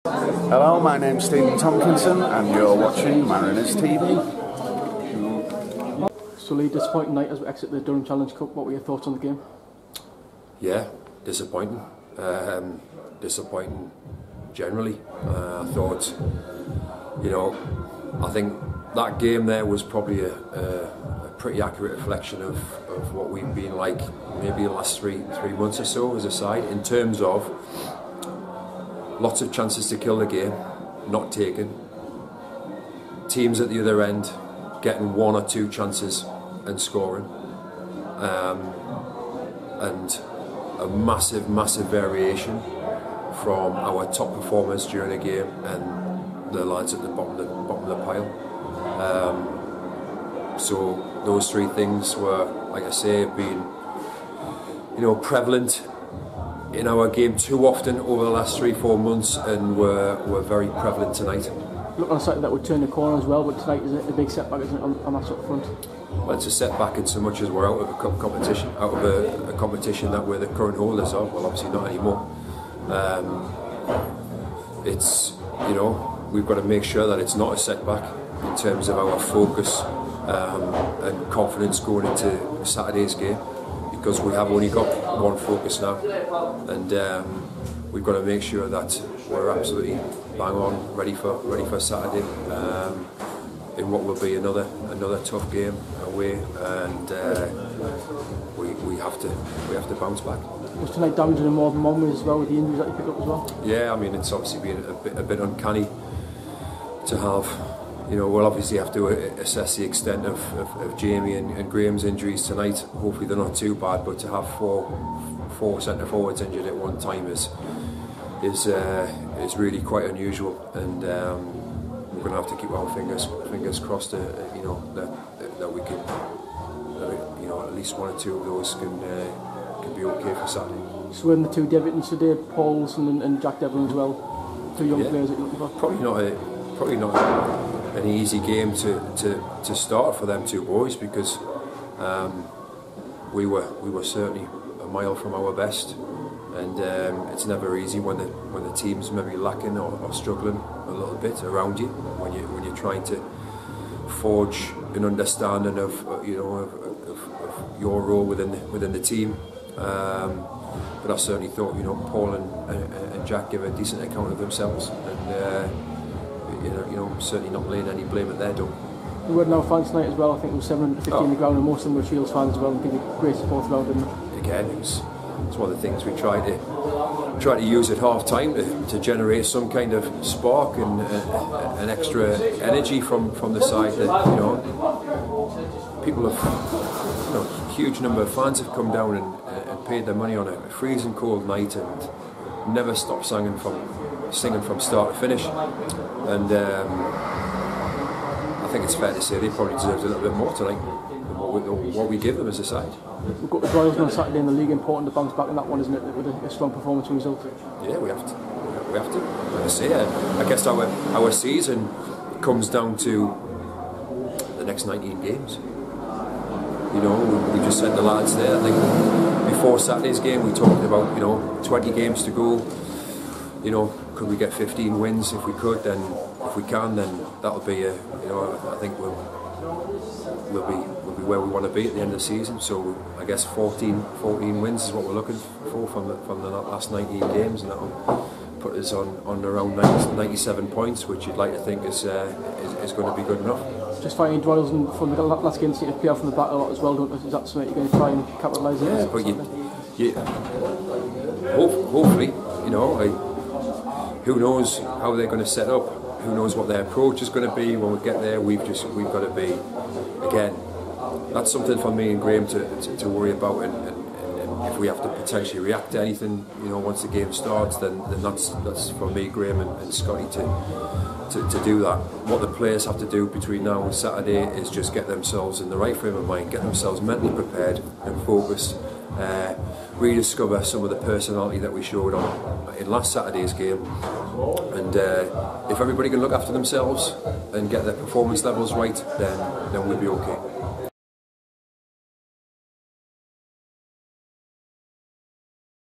Hello, my name's Stephen Tomkinson and you're watching Mariners TV. So Lee, disappointing night as we exit the Durham Challenge Cup. What were your thoughts on the game? Yeah, disappointing. Disappointing generally. I thought, I think that game there was probably a pretty accurate reflection of what we've been like maybe the last three months or so as a side, in terms of lots of chances to kill the game, not taken. Teams at the other end getting one or two chances and scoring. And a massive variation from our top performers during the game and the lads at the bottom of the pile. So those three things were, like I say, have been prevalent in our game too often over the last 3-4 months, and were very prevalent tonight. Look on a side that would turn the corner as well, but tonight is a big setback, isn't it, on that sort of front? Well, it's a setback in so much as we're out of a cup competition, out of a competition that we're the current holders of. Well, obviously not anymore. It's, we've got to make sure that it's not a setback in terms of our focus and confidence going into Saturday's game, because we have only got one focus now, and we've got to make sure that we're absolutely bang on, ready for Saturday, in what will be another tough game away, and we have to bounce back. Was tonight damaging in more than one way as well, with the injuries that you picked up as well? Yeah, I mean, it's obviously been a bit uncanny to have. We'll obviously have to assess the extent of Jamie and Graham's injuries tonight. Hopefully they're not too bad, but to have four centre forwards injured at one time is really quite unusual, and we're going to have to keep our fingers crossed that we can, at least one or two of those can be okay for Saturday. So in the two debuts today, Paulson and Jack Devlin as well, two young players that you're looking for? Probably not an easy game to start for them two boys, because we were certainly a mile from our best, and it's never easy when the team's maybe lacking or struggling a little bit around you when you're trying to forge an understanding of your role within the team. But I certainly thought Paul and Jack give a decent account of themselves, and certainly not laying any blame at their door. We were now fans tonight as well. I think it was 750 on the ground, and most of them were Shields fans as well. I think great support around them. Again, it's one of the things we try to use at half time to generate some kind of spark and an extra energy from the side. That people have, a huge number of fans have come down and paid their money on a freezing cold night and never stopped singing from start to finish, and I think it's fair to say they probably deserved a little bit more tonight than what we give them as a side. We've got the Royals on Saturday in the league. Important to bounce back in that one, isn't it, with a strong performance and result? Yeah, we have to. Like I say, I guess our season comes down to the next 19 games. We just sent the lads there. I think before Saturday's game we talked about 20 games to go. Could we get 15 wins? If we could, then if we can, then that'll be I think we'll be where we want to be at the end of the season. So I guess 14 wins is what we're looking for from the last 19 games, and that'll put us on around 97 points, which you'd like to think is going to be good enough. Just finding Doyle's from the last game seem to play off from the back a lot as well, don't they? Is that something you're going to try and capitalise on? Yeah, but hopefully, who knows how they're going to set up? Who knows what their approach is going to be when we get there? We've got to be, again, that's something for me and Graham to worry about, and if we have to potentially react to anything, once the game starts, then that's for me, Graham and Scotty to do that. What the players have to do between now and Saturday is just get themselves in the right frame of mind, get themselves mentally prepared and focused, rediscover some of the personality that we showed in last Saturday's game, and if everybody can look after themselves and get their performance levels right, then we'll be okay.